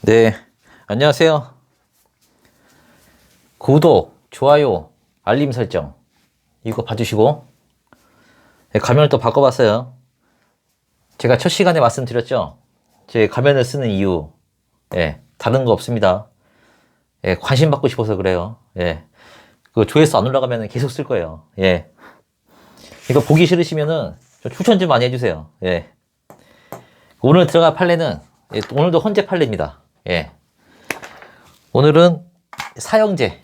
네, 안녕하세요. 구독, 좋아요, 알림 설정 이거 봐주시고. 네, 가면을 또 바꿔봤어요. 제가 첫 시간에 말씀드렸죠. 제 가면을 쓰는 이유, 다른 거 없습니다. 관심 받고 싶어서 그래요. 그 조회수 안 올라가면 계속 쓸 거예요. 이거 보기 싫으시면은 좀 추천 좀 많이 해주세요. 오늘 들어갈 판례는 오늘도 헌재 판례입니다. 오늘은 사형제.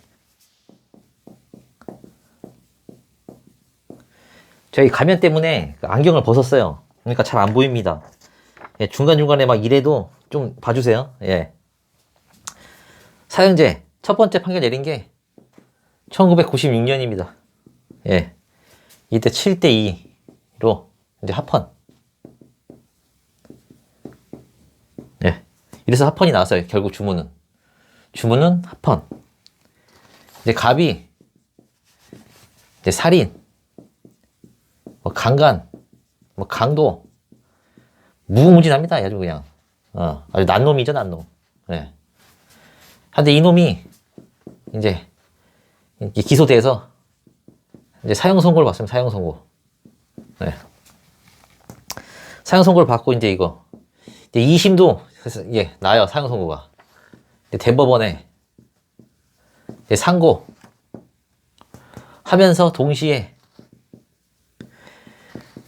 저희 가면 때문에 안경을 벗었어요. 그러니까 잘 안 보입니다. 중간중간에 막 이래도 좀 봐주세요. 사형제 첫 번째 판결 내린 게 1996년입니다. 이때 7대2로 이제 합헌. 이래서 합헌이 나왔어요. 결국 주문은 합헌. 이제 갑이 이제 살인, 뭐 강간, 뭐 강도, 무궁무진합니다. 아주 그냥 아주 난놈이죠, 난놈. 근데 이놈이 이제 기소돼서 이제 사형 선고를 받습니다. 사형 선고. 사형 선고를 받고 이제 이거 이제 2심도 나요. 사형 선고가. 대법원에 상고 하면서 동시에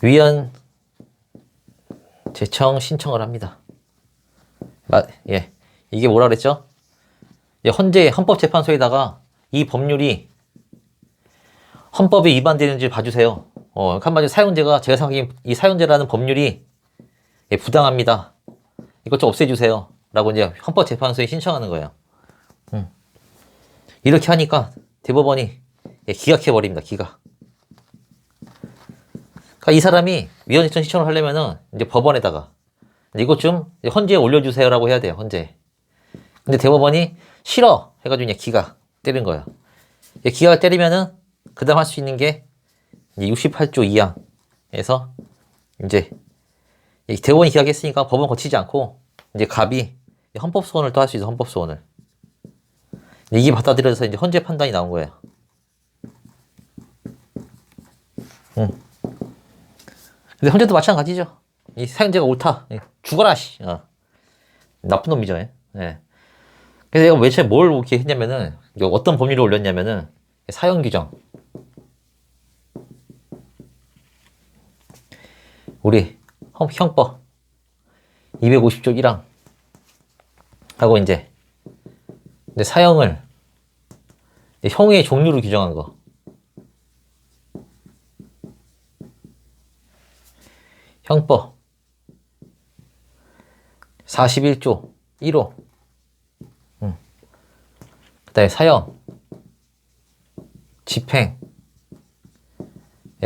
위헌 재청 신청을 합니다. 이게 뭐라 그랬죠? 헌재 헌법재판소에다가 이 법률이 헌법에 위반되는지 봐주세요. 한마디로 사형제가, 제가 생각하기엔 이 사형제라는 법률이 부당합니다. 이것 좀 없애주세요. 라고 이제 헌법재판소에 신청하는 거예요. 이렇게 하니까 대법원이 기각해버립니다. 기각. 그러니까 이 사람이 위헌 재청 신청을 하려면은 이제 법원에다가 이것 좀 헌재에 올려주세요라고 해야 돼요. 헌재. 근데 대법원이 싫어 해가지고 그냥 기각 때린 거예요. 기각을 때리면은 그다음 할 수 있는 게 68조 2항에서 이제 대법원이 기각했으니까 법원 거치지 않고 이제 갑이 헌법소원을 또 할 수 있어. 헌법소원을. 이게 받아들여져서 이제 헌재 판단이 나온 거예요. 근데 헌재도 마찬가지죠. 이 사형제가 옳다. 죽어라, 씨. 나쁜 놈이죠. 그래서 내가 매체 뭘 이렇게 했냐면은, 어떤 법률을 올렸냐면은, 사형 규정. 우리 형법 250조 1항 하고 이제 사형을 형의 종류로 규정한 거. 형법 41조 1호. 그 다음에 사형, 집행,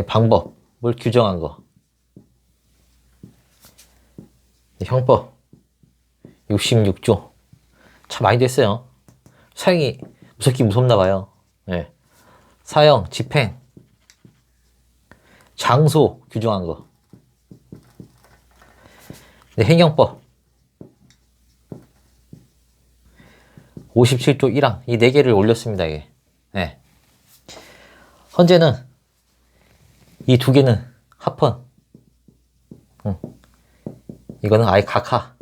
방법을 규정한 거. 형법 66조. 참 많이 됐어요. 사형이 무섭긴 무섭나 봐요. 사형, 집행, 장소 규정한 거. 행정법 57조 1항 이 4개를 올렸습니다. 이게. 헌재는 이 2개는 합헌. 이거는 아예 각하.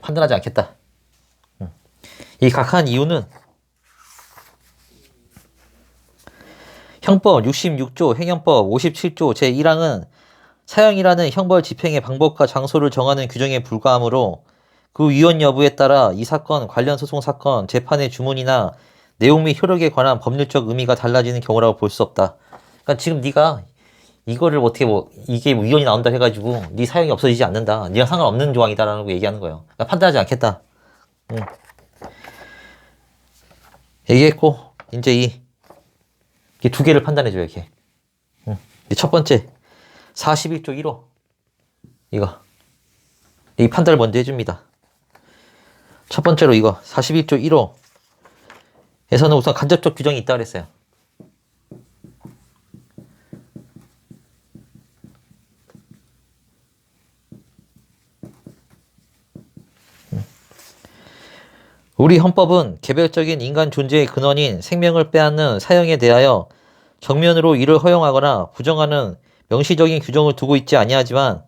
판단하지 않겠다. 이 각하한 이유는 형법 66조, 행정법 57조 제1항은 사형이라는 형벌 집행의 방법과 장소를 정하는 규정에 불과하므로 그 위헌 여부에 따라 이 사건, 관련 소송 사건, 재판의 주문이나 내용 및 효력에 관한 법률적 의미가 달라지는 경우라고 볼 수 없다. 그러니까 지금 네가 이거를 어떻게 이게 위헌이 나온다 해가지고 네 사형이 없어지지 않는다. 네가 상관없는 조항이다라고 얘기하는 거예요. 그러니까 판단하지 않겠다. 얘기했고 이제 이 2개를 판단해줘요. 이렇게. 첫 번째 41조 1호 이거 이 판단을 먼저 해줍니다. 첫 번째로 이거 41조 1호에서는 우선 간접적 규정이 있다고 그랬어요. 우리 헌법은 개별적인 인간 존재의 근원인 생명을 빼앗는 사형에 대하여 정면으로 이를 허용하거나 부정하는 명시적인 규정을 두고 있지 아니하지만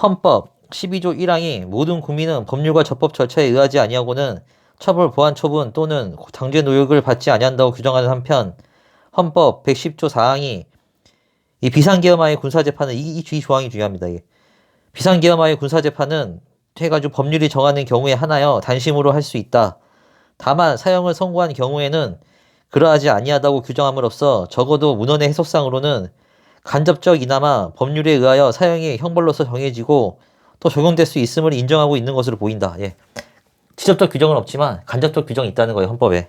헌법 12조 1항이 모든 국민은 법률과 적법 절차에 의하지 아니하고는 처벌, 보안 처분 또는 강제 노역을 받지 아니한다고 규정하는 한편 헌법 110조 4항이 이 비상계엄하의 군사재판은 이 조항이 중요합니다. 이게. 비상계엄하의 군사재판은 해가지고 법률이 정하는 경우에 하나여 단심으로 할 수 있다. 다만 사형을 선고한 경우에는 그러하지 아니하다고 규정함으로써 적어도 문헌의 해석상으로는 간접적이나마 법률에 의하여 사형이 형벌로서 정해지고 또 적용될 수 있음을 인정하고 있는 것으로 보인다. 예. 직접적 규정은 없지만 간접적 규정이 있다는 거예요, 헌법에.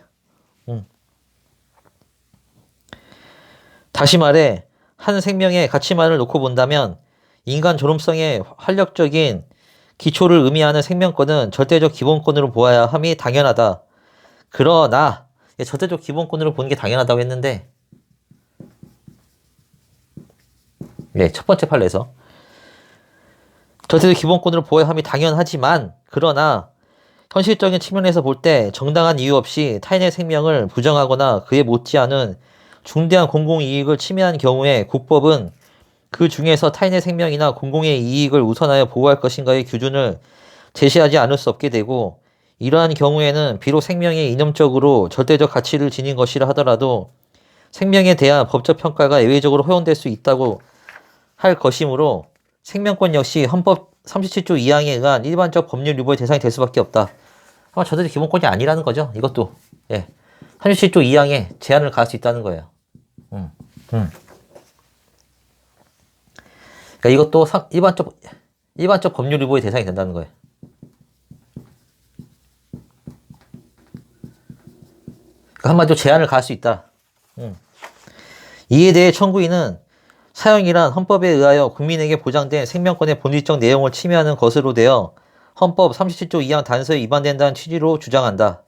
다시 말해 한 생명의 가치만을 놓고 본다면 인간 존엄성의 활력적인 기초를 의미하는 생명권은 절대적 기본권으로 보아야 함이 당연하다. 그러나 절대적 기본권으로 보는 게 당연하다고 했는데 네, 첫 번째 판례에서 절대적 기본권으로 보아야 함이 당연하지만 그러나 현실적인 측면에서 볼 때 정당한 이유 없이 타인의 생명을 부정하거나 그에 못지않은 중대한 공공이익을 침해한 경우에 국법은 그 중에서 타인의 생명이나 공공의 이익을 우선하여 보호할 것인가의 기준을 제시하지 않을 수 없게 되고 이러한 경우에는 비록 생명이 이념적으로 절대적 가치를 지닌 것이라 하더라도 생명에 대한 법적 평가가 예외적으로 허용될 수 있다고 할 것이므로 생명권 역시 헌법 37조 2항에 의한 일반적 법률 유보의 대상이 될 수밖에 없다. 아마 절대적 기본권이 아니라는 거죠. 이것도. 예. 37조 2항에 제한을 가할 수 있다는 거예요. 그러니까 이것도 일반적 법률 유보의 대상이 된다는 거예요. 그러니까 한마디로 제한을 가할 수 있다. 이에 대해 청구인은 사형이란 헌법에 의하여 국민에게 보장된 생명권의 본질적 내용을 침해하는 것으로 되어 헌법 37조 2항 단서에 위반된다는 취지로 주장한다.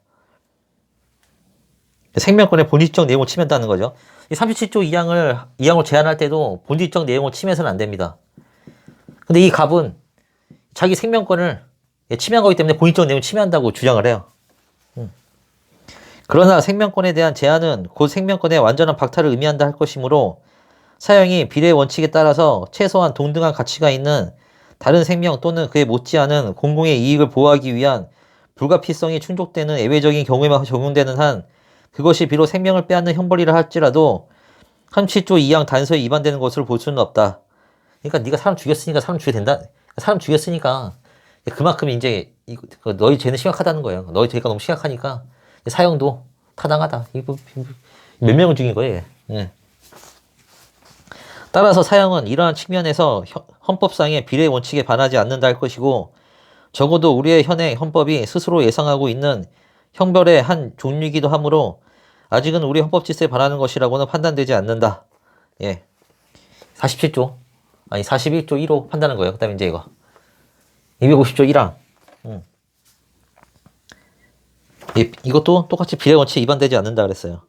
생명권의 본질적 내용을 침해한다는 거죠. 이 37조 2항을 제한할 때도 본질적 내용을 침해해서는 안 됩니다. 근데 이 갑은 자기 생명권을 침해한 거기 때문에 본질적 내용을 침해한다고 주장을 해요. 그러나 생명권에 대한 제한은 곧 생명권의 완전한 박탈을 의미한다 할 것이므로 사형이 비례 원칙에 따라서 최소한 동등한 가치가 있는 다른 생명 또는 그에 못지않은 공공의 이익을 보호하기 위한 불가피성이 충족되는 예외적인 경우에만 적용되는 한 그것이 비록 생명을 빼앗는 형벌이라 할지라도 37조 2항 단서에 위반되는 것으로 볼 수는 없다. 그러니까 네가 사람 죽였으니까 사람 죽여야 된다. 사람 죽였으니까 그만큼 이제 너희 죄는 심각하다는 거예요. 너희 죄가 너무 심각하니까 사형도 타당하다. 이거 몇 명을 죽인 거예요. 예. 따라서 사형은 이러한 측면에서 헌법상의 비례 원칙에 반하지 않는다 할 것이고 적어도 우리의 현행 헌법이 스스로 예상하고 있는 형벌의 한 종류이기도 하므로 아직은 우리 헌법 질서에 반하는 것이라고는 판단되지 않는다. 예. 47조. 아니, 41조 1호 판단하는 거예요. 그 다음에 이제 이거. 250조 1항. 이것도 똑같이 비례 원칙에 위반되지 않는다 그랬어요.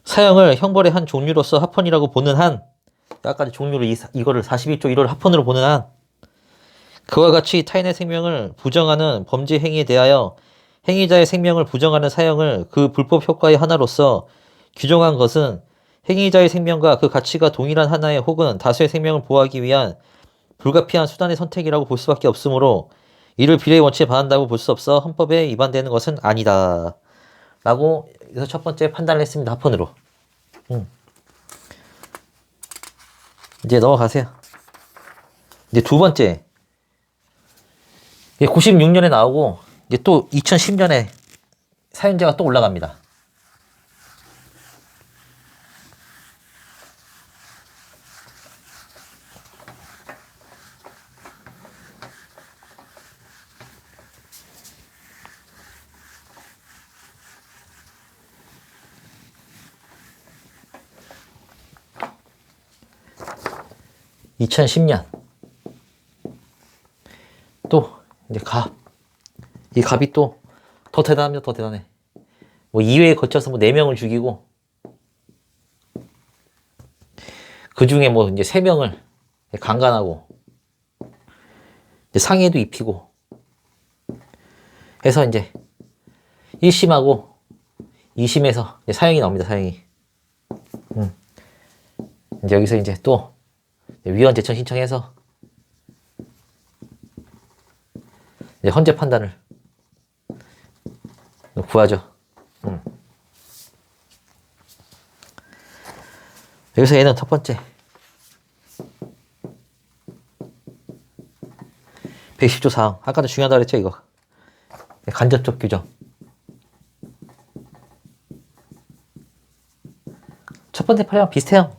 사형을 형벌의 한 종류로서 합헌이라고 보는 한, 아까 종류로 이거를 41조 1호를 합헌으로 보는 한, 그와 같이 타인의 생명을 부정하는 범죄 행위에 대하여 행위자의 생명을 부정하는 사형을 그 불법 효과의 하나로서 규정한 것은 행위자의 생명과 그 가치가 동일한 하나의 혹은 다수의 생명을 보호하기 위한 불가피한 수단의 선택이라고 볼 수밖에 없으므로 이를 비례의 원칙에 반한다고 볼 수 없어 헌법에 위반되는 것은 아니다. 라고 여기서 첫 번째 판단을 했습니다. 합헌으로. 이제 넘어가세요. 이제 두 번째. 96년에 나오고 이제 또 2010년에 사형제가 또 올라갑니다. (2010년) 또 이제 이 갑이 또 더 대단합니다. 더 대단해. 뭐 2회에 거쳐서 뭐 4명을 죽이고 그 중에 뭐 이제 3명을 강간하고 이제 상해도 입히고 해서 이제 1심하고 2심에서 사형이 나옵니다. 사형이. 이제 여기서 이제 또 위헌 제청 신청해서 이제 헌재 판단을 구하죠. 여기서 얘는 첫 번째 110조 사항. 아까도 중요하다 그랬죠, 이거. 간접적 규정. 첫 번째 판례랑 비슷해요.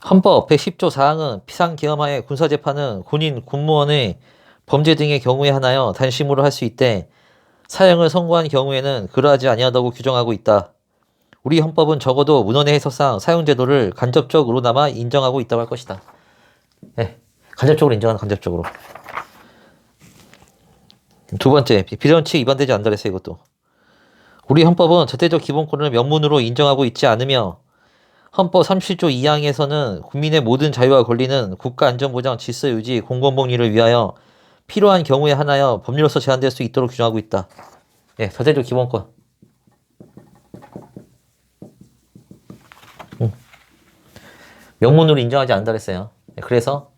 헌법 110조 사항은 피상계엄하에 군사재판은 군인, 군무원의 범죄 등의 경우에 하나여 단심으로 할 수 있되 사형을 선고한 경우에는 그러하지 아니하다고 규정하고 있다. 우리 헌법은 적어도 문헌의 해석상 사형제도를 간접적으로나마 인정하고 있다고 할 것이다. 네, 간접적으로 인정하는 간접적으로. 두 번째, 비례원칙 위반되지 않는다 그랬어요, 이것도. 우리 헌법은 절대적 기본권을 명문으로 인정하고 있지 않으며 헌법 37조 2항에서는 국민의 모든 자유와 권리는 국가안전보장, 질서유지, 공공복리를 위하여 필요한 경우에 하나여 법률로서 제한될 수 있도록 규정하고 있다. 예, 절대적 기본권. 명문으로 인정하지 않는다 그랬어요. 그래서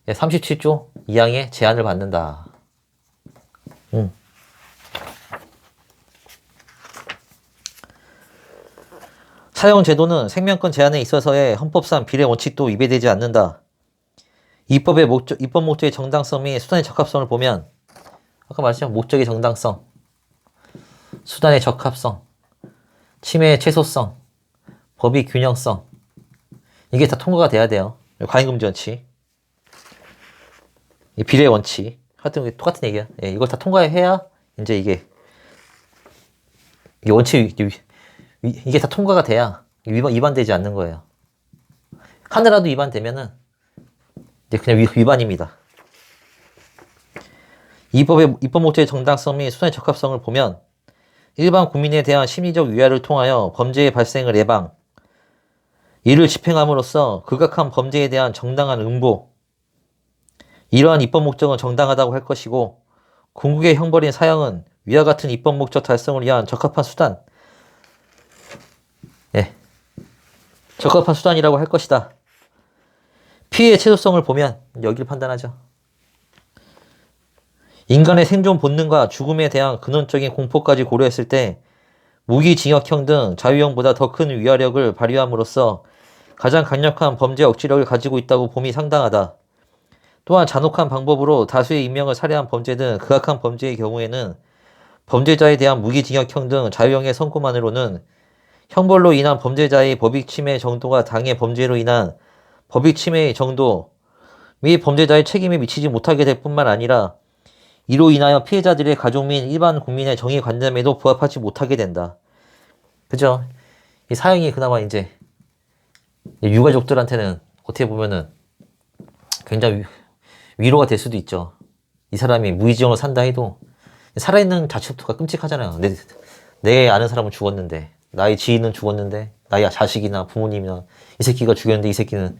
37조 2항에 제한을 받는다. 사형제도는 생명권 제한에 있어서의 헌법상 비례 원칙도 위배되지 않는다. 입법 목적의 정당성 및 수단의 적합성을 보면 아까 말했죠. 목적의 정당성, 수단의 적합성, 침해의 최소성, 법의 균형성 이게 다 통과가 돼야 돼요. 과잉금지 원칙, 비례 원칙 하여튼 똑같은 얘기야. 예, 이걸 다 통과해야 이제 이게 원칙 이게 다 통과가 돼야 위반되지 않는 거예요. 하나라도 위반되면은 이제 그냥 위반입니다. 입법 목적의 정당성 및 수단의 적합성을 보면 일반 국민에 대한 심리적 위화를 통하여 범죄의 발생을 예방, 이를 집행함으로써 극악한 범죄에 대한 정당한 응보, 이러한 입법 목적은 정당하다고 할 것이고 궁극의 형벌인 사형은 위와 같은 입법 목적 달성을 위한 적합한 수단, 적합한 수단이라고 할 것이다. 피해의 최소성을 보면 여기를 판단하죠. 인간의 생존 본능과 죽음에 대한 근원적인 공포까지 고려했을 때 무기징역형 등 자유형보다 더 큰 위화력을 발휘함으로써 가장 강력한 범죄 억지력을 가지고 있다고 봄이 상당하다. 또한 잔혹한 방법으로 다수의 인명을 살해한 범죄 등 극악한 범죄의 경우에는 범죄자에 대한 무기징역형 등 자유형의 선고만으로는 형벌로 인한 범죄자의 법익 침해 정도가 당해 범죄로 인한 법익 침해의 정도 및 범죄자의 책임에 미치지 못하게 될 뿐만 아니라 이로 인하여 피해자들의 가족 및 일반 국민의 정의관념에도 부합하지 못하게 된다. 그죠? 이 사형이 그나마 이제 유가족들한테는 어떻게 보면은 굉장히 위로가 될 수도 있죠. 이 사람이 무기징역으로 산다 해도 살아있는 자체부터가 끔찍하잖아요. 내 아는 사람은 죽었는데, 나의 지인은 죽었는데, 나의 자식이나 부모님이나 이 새끼가 죽였는데 이 새끼는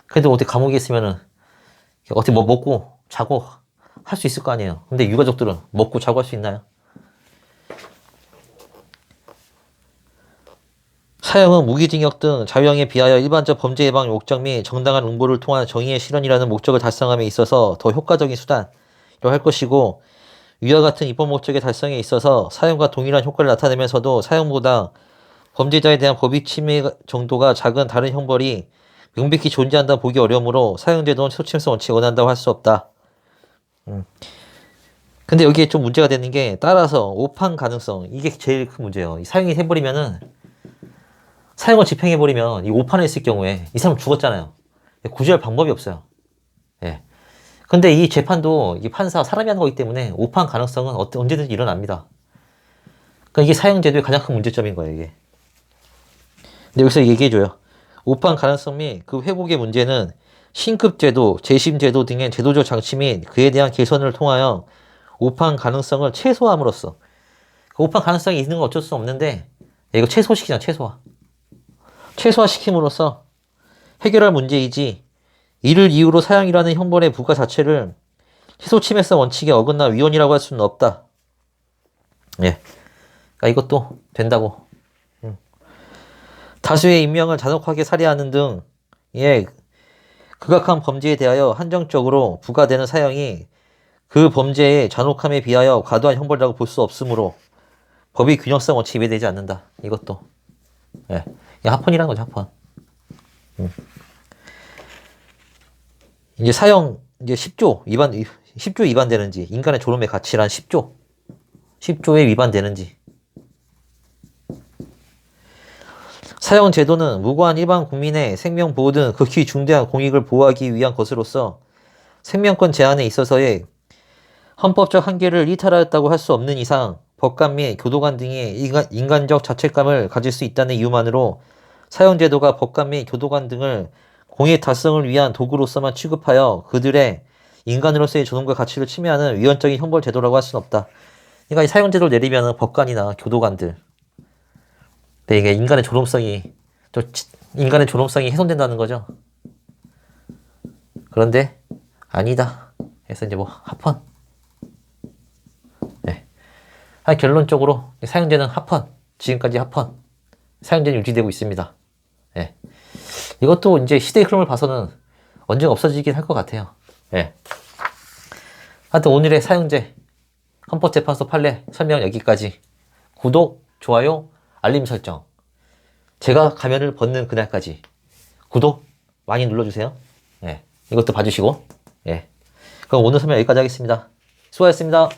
그래도 어떻게 감옥에 있으면은 어떻게 뭐 먹고 자고 할 수 있을 거 아니에요. 근데 유가족들은 먹고 자고 할 수 있나요? 사형은 무기징역 등 자유형에 비하여 일반적 범죄 예방 목적 및 정당한 응보를 통한 정의의 실현이라는 목적을 달성함에 있어서 더 효과적인 수단이라고 할 것이고 위와 같은 입법 목적의 달성에 있어서 사형과 동일한 효과를 나타내면서도 사형보다 범죄자에 대한 법익 침해 정도가 작은 다른 형벌이 명백히 존재한다 보기 어려우므로 사형제도는 소침성 원칙에 원한다고 할 수 없다. 근데 여기에 좀 문제가 되는 게 따라서 오판 가능성 이게 제일 큰 문제예요. 이 사형이 해버리면은 사형을 집행해버리면 이 오판을 했을 경우에 이 사람 죽었잖아요. 구제할 방법이 없어요. 예. 근데 이 재판도 이 판사 사람이 하는 거기 때문에 오판 가능성은 언제든지 일어납니다. 그러니까 이게 사형제도의 가장 큰 문제점인 거예요, 이게. 근데 여기서 얘기해줘요. 오판 가능성 및 그 회복의 문제는 신급제도, 재심제도 등의 제도적 장치 및 그에 대한 개선을 통하여 오판 가능성을 최소함으로써 오판 가능성이 있는 건 어쩔 수 없는데 이거 최소시키잖아, 최소화시킴으로써 해결할 문제이지 이를 이유로 사형이라는 형벌의 부과 자체를 희소침해성 원칙에 어긋나 위헌이라고 할 수는 없다. 예. 그러니까 이것도 된다고. 다수의 인명을 잔혹하게 살해하는 등, 예, 극악한 범죄에 대하여 한정적으로 부과되는 사형이 그 범죄의 잔혹함에 비하여 과도한 형벌이라고 볼 수 없으므로 법의 균형성 원칙에 위배되지 않는다. 이것도. 예. 합헌이라는 거죠, 합헌. 이제 사형, 이제 10조 위반되는지, 인간의 존엄의 가치란 10조에 위반되는지. 사형 제도는 무고한 일반 국민의 생명 보호 등 극히 중대한 공익을 보호하기 위한 것으로서 생명권 제한에 있어서의 헌법적 한계를 이탈하였다고 할 수 없는 이상 법관 및 교도관 등의 인간적 자책감을 가질 수 있다는 이유만으로 사형 제도가 법관 및 교도관 등을 공익 달성을 위한 도구로서만 취급하여 그들의 인간으로서의 존엄과 가치를 침해하는 위헌적인 형벌 제도라고 할 수는 없다. 그러니까 이 사형 제도를 내리면 법관이나 교도관들, 이게 인간의 존엄성이 훼손된다는 거죠. 그런데 아니다. 그래서 이제 뭐 합헌. 네. 결론적으로 사형제는 합헌. 지금까지 합헌. 사형제는 유지되고 있습니다. 네. 이것도 이제 시대의 흐름을 봐서는 언젠가 없어지긴 할 것 같아요. 네. 하여튼 오늘의 사형제 헌법재판소 판례 설명 여기까지. 구독, 좋아요, 알림 설정. 제가 가면을 벗는 그날까지 구독 많이 눌러주세요. 예. 이것도 봐주시고. 예. 그럼 오늘 설명 여기까지 하겠습니다. 수고하셨습니다.